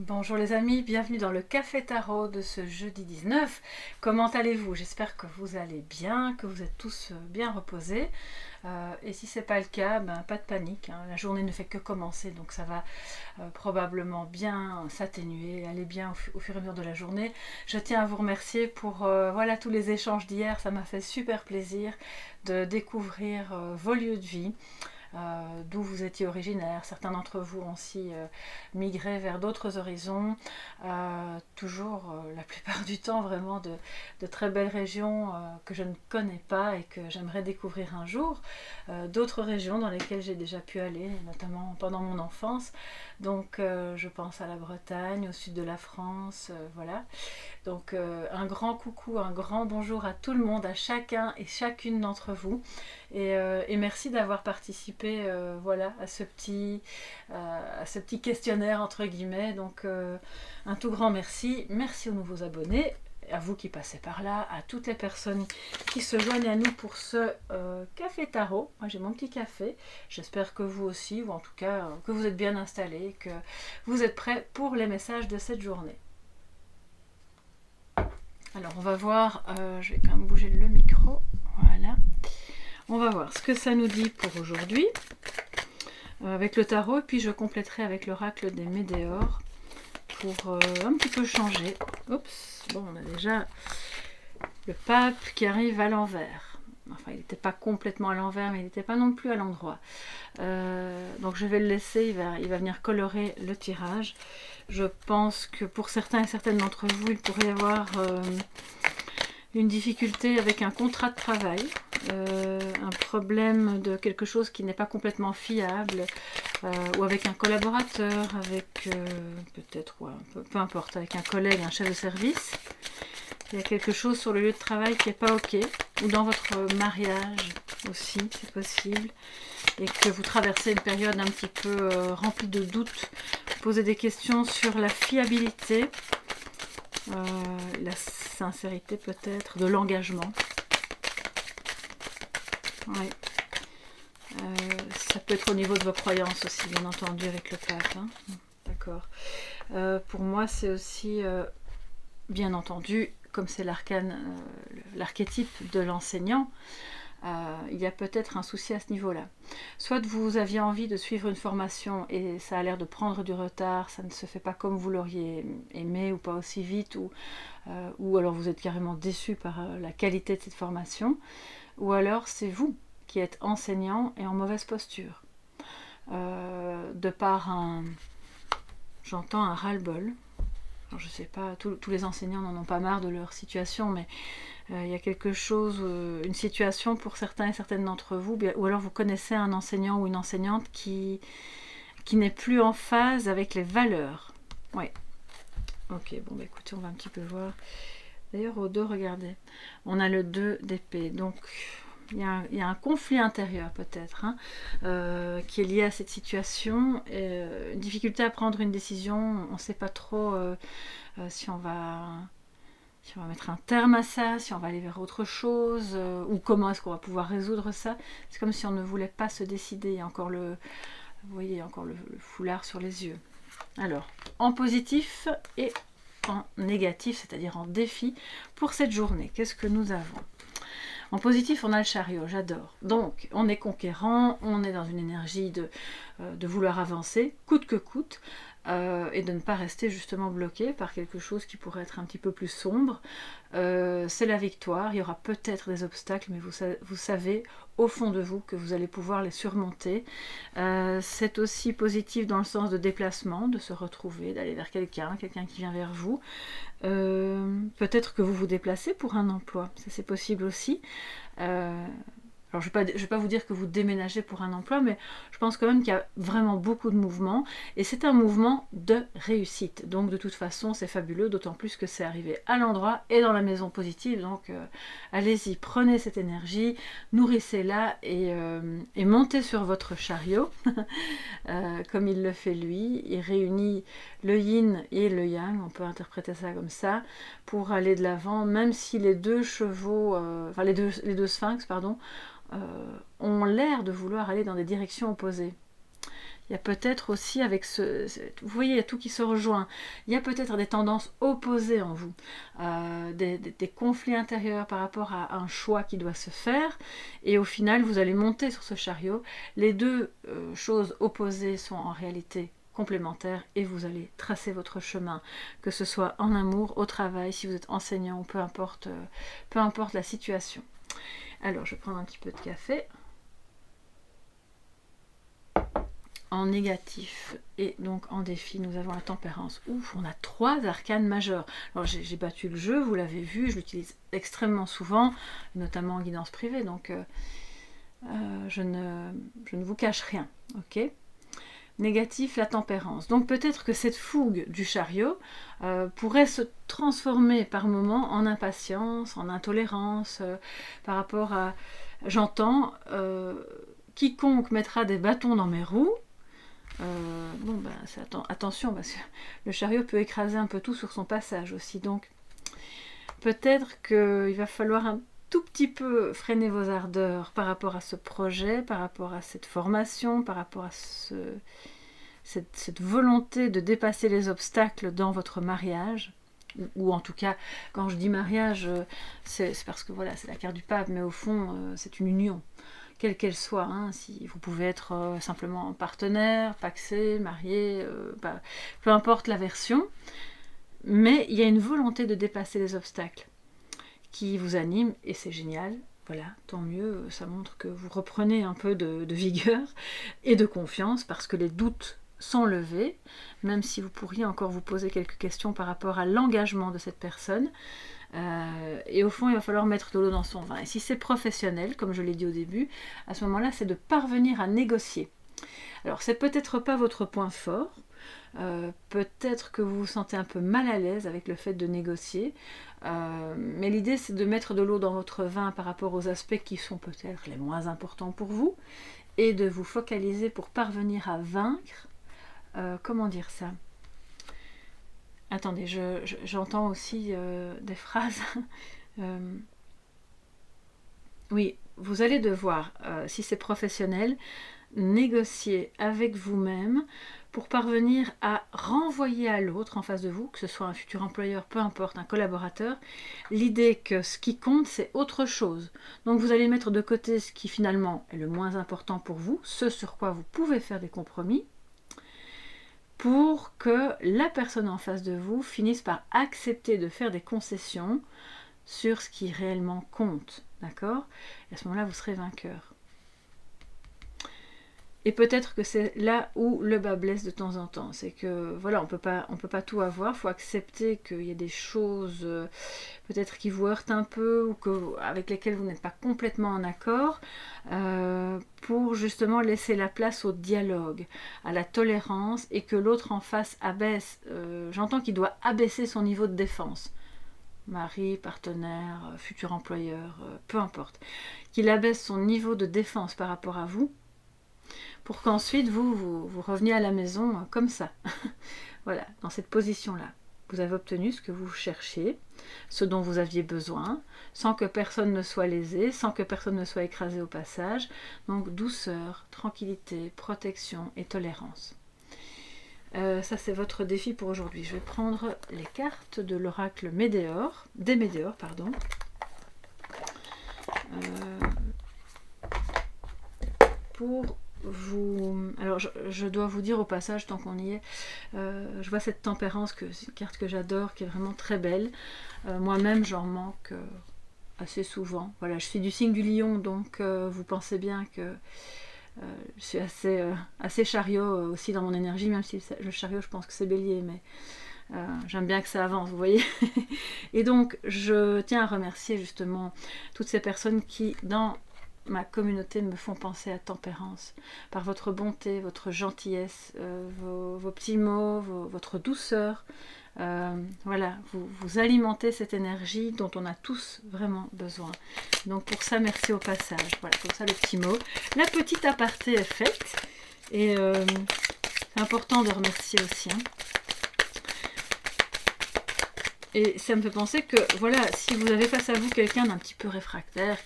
Bonjour les amis, bienvenue dans le Café Tarot de ce jeudi 19. Comment allez-vous? J'espère que vous allez bien, que vous êtes tous bien reposés. Et si ce n'est pas le cas, pas de panique, hein. La journée ne fait que commencer, donc ça va probablement bien s'atténuer, aller bien au fur et à mesure de la journée. Je tiens à vous remercier pour voilà, tous les échanges d'hier, ça m'a fait super plaisir de découvrir vos lieux de vie. D'où vous étiez originaire. Certains d'entre vous ont aussi migré vers d'autres horizons. Toujours, la plupart du temps, vraiment de très belles régions que je ne connais pas et que j'aimerais découvrir un jour. D'autres régions dans lesquelles j'ai déjà pu aller, notamment pendant mon enfance. Donc, je pense à la Bretagne, au sud de la France, voilà. Donc un grand coucou, un grand bonjour à tout le monde, à chacun et chacune d'entre vous. Et merci d'avoir participé voilà, à ce petit questionnaire entre guillemets. Donc un tout grand merci. Merci aux nouveaux abonnés, à vous qui passez par là, à toutes les personnes qui se joignent à nous pour ce café tarot. Moi j'ai mon petit café, j'espère que vous aussi, ou en tout cas que vous êtes bien installés, que vous êtes prêts pour les messages de cette journée. Alors on va voir, je vais quand même bouger le micro, voilà. On va voir ce que ça nous dit pour aujourd'hui avec le tarot, et puis je compléterai avec l'oracle des Médéors pour un petit peu changer. Oups, bon, on a déjà le pape qui arrive à l'envers. Enfin, il n'était pas complètement à l'envers, mais il n'était pas non plus à l'endroit. Donc je vais le laisser, il va venir colorer le tirage. Je pense que pour certains et certaines d'entre vous, il pourrait y avoir une difficulté avec un contrat de travail, un problème de quelque chose qui n'est pas complètement fiable, ou avec un collaborateur, avec peut-être, ouais, peu importe, avec un collègue, un chef de service. Il y a quelque chose sur le lieu de travail qui n'est pas ok, ou dans votre mariage aussi, c'est possible, et que vous traversez une période un petit peu remplie de doutes, vous posez des questions sur la fiabilité, la sincérité peut-être, de l'engagement. Ouais. Ça peut être au niveau de vos croyances aussi, bien entendu, avec le pape. Hein. D'accord. Pour moi, c'est aussi, bien entendu, comme c'est l'archétype de l'enseignant, il y a peut-être un souci à ce niveau-là. Soit vous aviez envie de suivre une formation et ça a l'air de prendre du retard, ça ne se fait pas comme vous l'auriez aimé ou pas aussi vite, ou alors vous êtes carrément déçu par la qualité de cette formation, ou alors c'est vous qui êtes enseignant et en mauvaise posture. De par j'entends un ras-le-bol. Alors, je sais pas, tous les enseignants n'en ont pas marre de leur situation, mais il y a quelque chose, une situation pour certains et certaines d'entre vous, ou alors vous connaissez un enseignant ou une enseignante qui n'est plus en phase avec les valeurs. Oui. Ok, bon, bah écoutez, on va un petit peu voir. D'ailleurs, au dos, regardez, on a le 2 d'épée, donc il y a un conflit intérieur peut-être, hein, qui est lié à cette situation, une difficulté à prendre une décision, on ne sait pas trop si on va mettre un terme à ça, si on va aller vers autre chose, ou comment est-ce qu'on va pouvoir résoudre ça. C'est comme si on ne voulait pas se décider, il y a encore vous voyez, encore le foulard sur les yeux. Alors, en positif et en négatif, c'est-à-dire en défi pour cette journée, qu'est-ce que nous avons ? En positif, on a le chariot, j'adore. Donc, on est conquérant, on est dans une énergie de vouloir avancer, coûte que coûte, et de ne pas rester justement bloqué par quelque chose qui pourrait être un petit peu plus sombre. C'est la victoire, il y aura peut-être des obstacles, mais vous savez au fond de vous que vous allez pouvoir les surmonter. C'est aussi positif dans le sens de déplacement, de se retrouver, d'aller vers quelqu'un qui vient vers vous. Peut-être que vous vous déplacez pour un emploi, ça c'est possible aussi. Alors je vais pas vous dire que vous déménagez pour un emploi, mais je pense quand même qu'il y a vraiment beaucoup de mouvements, et c'est un mouvement de réussite. Donc de toute façon, c'est fabuleux, d'autant plus que c'est arrivé à l'endroit et dans la maison positive. Donc allez-y, prenez cette énergie, nourrissez-la et montez sur votre chariot, comme il le fait lui. Il réunit le yin et le yang, on peut interpréter ça comme ça, pour aller de l'avant, même si les deux chevaux, enfin les deux sphinx, pardon, ont l'air de vouloir aller dans des directions opposées. Il y a peut-être aussi avec vous voyez, il y a tout qui se rejoint. Il y a peut-être des tendances opposées en vous, des conflits intérieurs par rapport à un choix qui doit se faire. Et au final, vous allez monter sur ce chariot. Les deux choses opposées sont en réalité complémentaires et vous allez tracer votre chemin, que ce soit en amour, au travail, si vous êtes enseignant, peu importe la situation. Alors, je vais prendre un petit peu de café. En négatif et donc en défi, nous avons la tempérance. Ouf, on a 3 arcanes majeurs. Alors j'ai battu le jeu, vous l'avez vu, je l'utilise extrêmement souvent, notamment en guidance privée, donc je ne vous cache rien, ok. Négatif, la tempérance. Donc peut-être que cette fougue du chariot pourrait se transformer par moments en impatience, en intolérance, par rapport à... J'entends, quiconque mettra des bâtons dans mes roues, bon ben attention, parce que le chariot peut écraser un peu tout sur son passage aussi, donc peut-être qu'il va falloir un tout petit peu freiner vos ardeurs par rapport à ce projet, par rapport à cette formation, par rapport à cette volonté de dépasser les obstacles dans votre mariage, ou en tout cas, quand je dis mariage, c'est parce que voilà, c'est la carte du pape, mais au fond, c'est une union, quelle qu'elle soit, hein. Si vous pouvez être simplement partenaire, pacsé, marié, peu importe la version, mais il y a une volonté de dépasser les obstacles qui vous anime, et c'est génial. Voilà, tant mieux, ça montre que vous reprenez un peu de vigueur et de confiance, parce que les doutes sont levés, même si vous pourriez encore vous poser quelques questions par rapport à l'engagement de cette personne. Et au fond, il va falloir mettre de l'eau dans son vin. Et si c'est professionnel, comme je l'ai dit au début, à ce moment-là, c'est de parvenir à négocier. Alors, c'est peut-être pas votre point fort, peut-être que vous vous sentez un peu mal à l'aise avec le fait de négocier, mais l'idée, c'est de mettre de l'eau dans votre vin par rapport aux aspects qui sont peut-être les moins importants pour vous, et de vous focaliser pour parvenir à vaincre. Comment dire ça ? Attendez, j'entends aussi des phrases. Oui, vous allez devoir, si c'est professionnel, négocier avec vous-même pour parvenir à renvoyer à l'autre en face de vous, que ce soit un futur employeur, peu importe, un collaborateur, l'idée que ce qui compte, c'est autre chose. Donc vous allez mettre de côté ce qui finalement est le moins important pour vous, ce sur quoi vous pouvez faire des compromis, pour que la personne en face de vous finisse par accepter de faire des concessions sur ce qui réellement compte, d'accord ? Et à ce moment-là, vous serez vainqueur. Et peut-être que c'est là où le bas blesse de temps en temps. C'est que, voilà, on peut pas tout avoir. Il faut accepter qu'il y a des choses peut-être qui vous heurtent un peu ou avec lesquelles vous n'êtes pas complètement en accord, pour justement laisser la place au dialogue, à la tolérance, et que l'autre en face abaisse. J'entends qu'il doit abaisser son niveau de défense. Mari, partenaire, futur employeur, peu importe. Qu'il abaisse son niveau de défense par rapport à vous, pour qu'ensuite vous reveniez à la maison comme ça. Voilà, dans cette position-là. Vous avez obtenu ce que vous cherchiez, ce dont vous aviez besoin, sans que personne ne soit lésé, sans que personne ne soit écrasé au passage. Donc douceur, tranquillité, protection et tolérance. Ça c'est votre défi pour aujourd'hui. Je vais prendre les cartes de l'oracle des Médéors, pardon. Pour vous... Alors je dois vous dire au passage, tant qu'on y est, je vois cette tempérance, c'est une carte que j'adore, qui est vraiment très belle. Moi-même j'en manque assez souvent. Voilà, je suis du signe du lion, donc vous pensez bien que je suis assez chariot aussi dans mon énergie, même si le chariot je pense que c'est bélier, mais j'aime bien que ça avance, vous voyez. Et donc je tiens à remercier justement toutes ces personnes qui dans ma communauté me font penser à tempérance, par votre bonté, votre gentillesse, vos petits mots, votre douceur. Voilà, vous alimentez cette énergie dont on a tous vraiment besoin. Donc pour ça, merci au passage. Voilà, comme ça le petit mot. La petite aparté est faite. Et c'est important de remercier aussi. Hein. Et ça me fait penser que, voilà, si vous avez face à vous quelqu'un d'un petit peu réfractaire,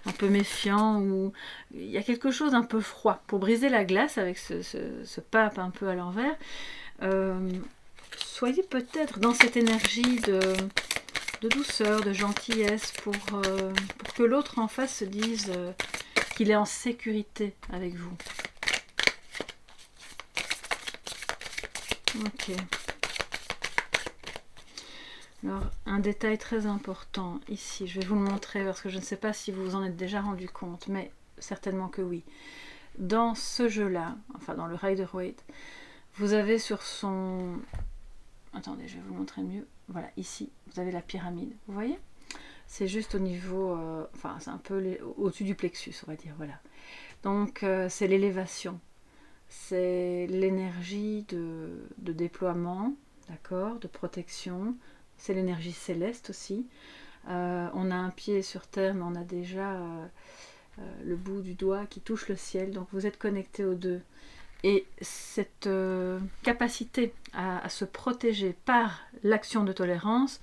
un peu méfiant, ou il y a quelque chose d'un peu froid, pour briser la glace avec ce pape un peu à l'envers, soyez peut-être dans cette énergie de douceur, de gentillesse, pour que l'autre en face se dise qu'il est en sécurité avec vous. Ok. Alors, un détail très important ici, je vais vous le montrer parce que je ne sais pas si vous vous en êtes déjà rendu compte, mais certainement que oui. Dans ce jeu-là, enfin dans le Rider-Waite, vous avez sur son... Attendez, je vais vous montrer mieux. Voilà, ici, vous avez la pyramide. Vous voyez? C'est juste au niveau... enfin, c'est un peu au-dessus du plexus, on va dire. Voilà. Donc, c'est l'élévation. C'est l'énergie de déploiement, d'accord, de protection. C'est l'énergie céleste aussi. On a un pied sur terre, mais on a déjà le bout du doigt qui touche le ciel. Donc, vous êtes connectés aux deux. Et cette capacité à se protéger par l'action de tolérance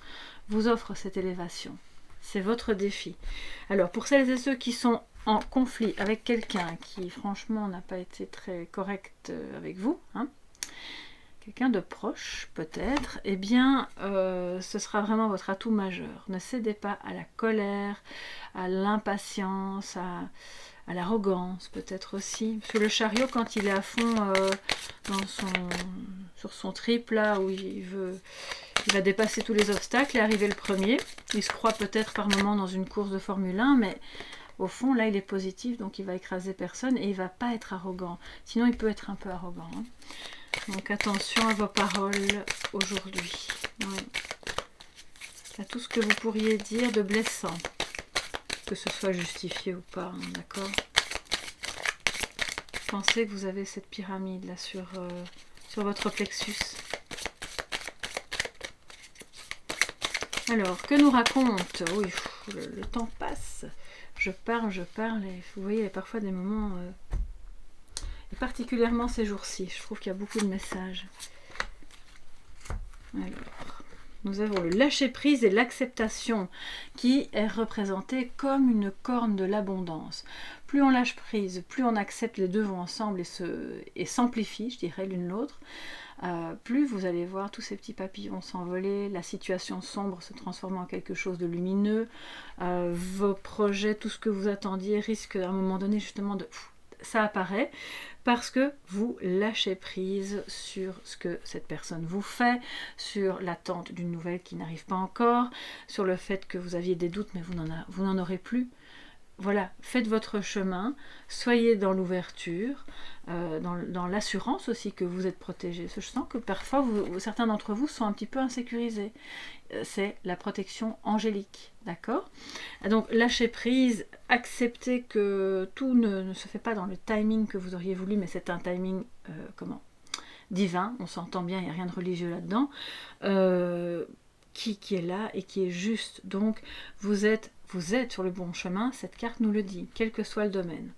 vous offre cette élévation. C'est votre défi. Alors, pour celles et ceux qui sont en conflit avec quelqu'un qui, franchement, n'a pas été très correct avec vous, hein, quelqu'un de proche, peut-être, eh bien, ce sera vraiment votre atout majeur. Ne cédez pas à la colère, à l'impatience, à l'arrogance peut-être aussi. Parce que le chariot, quand il est à fond sur son trip, là où il va dépasser tous les obstacles et arriver le premier, il se croit peut-être par moment dans une course de Formule 1, mais au fond, là, il est positif, donc il va écraser personne et il va pas être arrogant. Sinon, il peut être un peu arrogant. Hein. Donc, attention à vos paroles aujourd'hui. Ouais. À tout ce que vous pourriez dire de blessant. Que ce soit justifié ou pas, hein, d'accord? Pensez que vous avez cette pyramide là sur votre plexus. Alors, que nous raconte? Oui, le temps passe. Je parle, et vous voyez, il y a parfois des moments, et particulièrement ces jours-ci, je trouve qu'il y a beaucoup de messages. Alors, nous avons le lâcher-prise et l'acceptation qui est représenté comme une corne de l'abondance. Plus on lâche prise, plus on accepte, les deux vont ensemble et s'amplifient, je dirais, l'une l'autre. Plus vous allez voir tous ces petits papillons s'envoler, la situation sombre se transformer en quelque chose de lumineux, vos projets, tout ce que vous attendiez risque à un moment donné justement de... ça apparaît parce que vous lâchez prise sur ce que cette personne vous fait, sur l'attente d'une nouvelle qui n'arrive pas encore, sur le fait que vous aviez des doutes mais vous n'en aurez plus. Voilà, faites votre chemin, soyez dans l'ouverture, dans l'assurance aussi que vous êtes protégé. Je sens que parfois, certains d'entre vous sont un petit peu insécurisés. C'est la protection angélique, d'accord? Donc, lâchez prise, acceptez que tout ne se fait pas dans le timing que vous auriez voulu, mais c'est un timing, divin, on s'entend bien, il n'y a rien de religieux là-dedans, qui est là et qui est juste. Donc, vous êtes sur le bon chemin, cette carte nous le dit, quel que soit le domaine.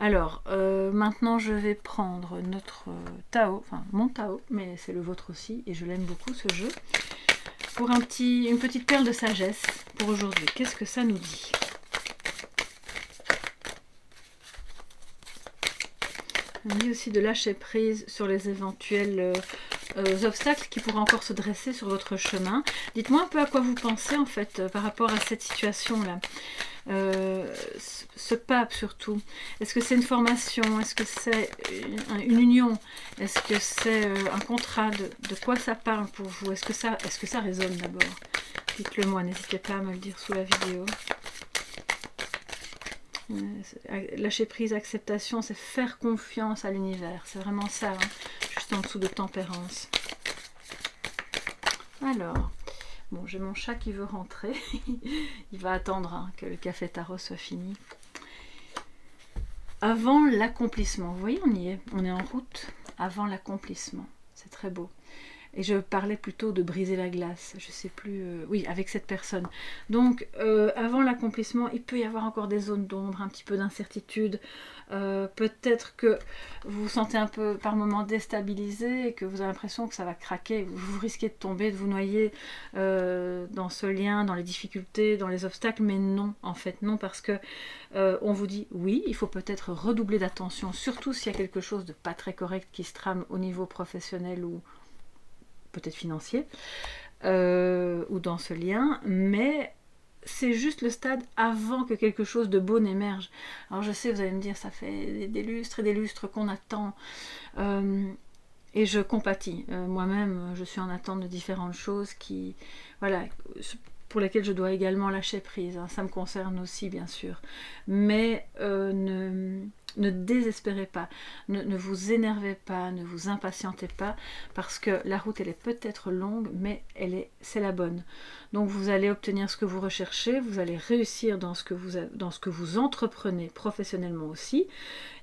Alors, maintenant je vais prendre notre Tao, enfin mon Tao, mais c'est le vôtre aussi, et je l'aime beaucoup ce jeu, pour une petite perle de sagesse pour aujourd'hui. Qu'est-ce que ça nous dit? On dit aussi de lâcher prise sur les éventuels obstacles qui pourraient encore se dresser sur votre chemin. Dites-moi un peu à quoi vous pensez en fait par rapport à cette situation-là. Ce pape surtout. Est-ce que c'est une formation? Est-ce que c'est une union? Est-ce que c'est un contrat? De quoi ça parle pour vous? Est-ce que ça résonne d'abord? Dites-le moi, n'hésitez pas à me le dire sous la vidéo. Lâcher prise, acceptation, c'est faire confiance à l'univers. C'est vraiment ça, hein, juste en dessous de tempérance. Alors, bon, j'ai mon chat qui veut rentrer. Il va attendre hein, que le café tarot soit fini. Avant l'accomplissement, vous voyez, on y est, on est en route avant l'accomplissement. C'est très beau. Et je parlais plutôt de briser la glace, je sais plus, oui, avec cette personne. Donc, avant l'accomplissement, il peut y avoir encore des zones d'ombre, un petit peu d'incertitude. Peut-être que vous vous sentez un peu par moments déstabilisé et que vous avez l'impression que ça va craquer. Vous risquez de tomber, de vous noyer dans ce lien, dans les difficultés, dans les obstacles. Mais non, en fait, non, parce que on vous dit oui, il faut peut-être redoubler d'attention, surtout s'il y a quelque chose de pas très correct qui se trame au niveau professionnel ou peut-être financier, ou dans ce lien, mais c'est juste le stade avant que quelque chose de beau n'émerge. Alors je sais, vous allez me dire, ça fait des lustres et des lustres qu'on attend, et je compatis. Moi-même, je suis en attente de différentes choses qui, voilà, pour lesquelles je dois également lâcher prise. Hein. Ça me concerne aussi, bien sûr. Mais ne désespérez pas, ne vous énervez pas, ne vous impatientez pas, parce que la route, elle est peut-être longue, mais c'est la bonne. Donc vous allez obtenir ce que vous recherchez, vous allez réussir dans ce que vous entreprenez professionnellement aussi,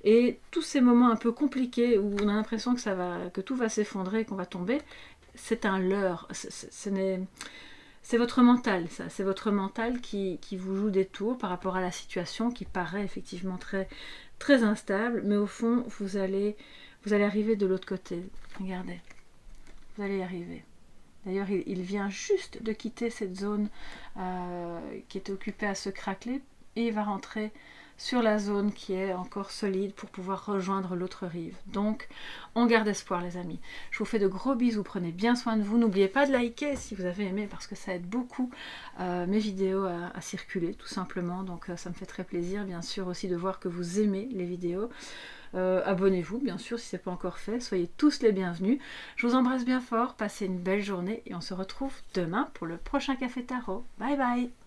et tous ces moments un peu compliqués où on a l'impression que tout va s'effondrer, qu'on va tomber, c'est un leurre. C'est votre mental, ça. C'est votre mental qui vous joue des tours par rapport à la situation qui paraît effectivement très, très instable, mais au fond, vous allez arriver de l'autre côté. Regardez, vous allez y arriver. D'ailleurs, il vient juste de quitter cette zone qui était occupée à se craqueler et il va rentrer sur la zone qui est encore solide pour pouvoir rejoindre l'autre rive. Donc, on garde espoir, les amis. Je vous fais de gros bisous, prenez bien soin de vous. N'oubliez pas de liker si vous avez aimé, parce que ça aide beaucoup mes vidéos à circuler, tout simplement. Donc, ça me fait très plaisir, bien sûr, aussi de voir que vous aimez les vidéos. Abonnez-vous, bien sûr, si ce n'est pas encore fait. Soyez tous les bienvenus. Je vous embrasse bien fort, passez une belle journée et on se retrouve demain pour le prochain Café Tarot. Bye bye!